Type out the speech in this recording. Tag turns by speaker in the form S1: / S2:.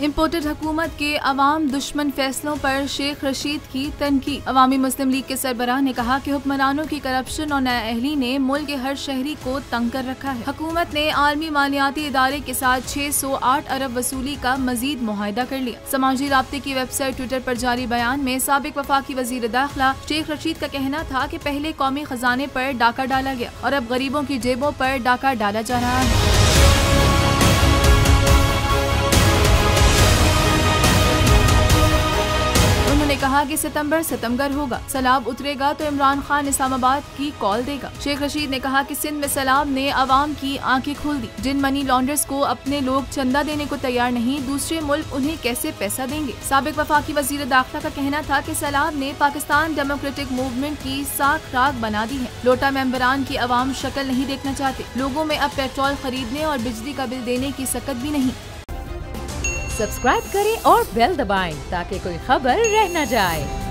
S1: Imported हुकूमत के अवाम दुश्मन फैसलों पर शेख रशीद की तनकीद। अवामी मुस्लिम लीग के सरबराह ने कहा कि हुक्मरानों की करप्शन और नाअहली ने मुल्क के हर शहरी को तंग कर रखा है। हुकूमत ने आलमी मालियाती इदारे के साथ 608 अरब वसूली का मजीद मुआहिदा कर लिया। समाजी राब्ते की वेबसाइट ट्विटर पर जारी बयान में साबिक वफाकी वजीर दाखिला शेख रशीद का कहना था कि पहले कौमी खजाने पर डाका डाला गया और अब गरीबों की जेबों पर डाका डाला जा रहा है। उन्होंने कहा कि सितंबर होगा, सैलाब उतरेगा तो इमरान खान इस्लामाबाद की कॉल देगा। शेख रशीद ने कहा कि सिंध में सैलाब ने अवाम की आंखें खोल दी। जिन मनी लॉन्डर्स को अपने लोग चंदा देने को तैयार नहीं, दूसरे मुल्क उन्हें कैसे पैसा देंगे। साबिक वफाकी वजीर दाखिला का कहना था कि सैलाब ने पाकिस्तान डेमोक्रेटिक मूवमेंट की साख राख बना दी है। लोटा मेंबरान की अवाम शक्ल नहीं देखना चाहते। लोगों में अब पेट्रोल खरीदने और बिजली का बिल देने की सकत भी नहीं।
S2: सब्सक्राइब करें और बेल दबाएं ताकि कोई खबर रह न जाए।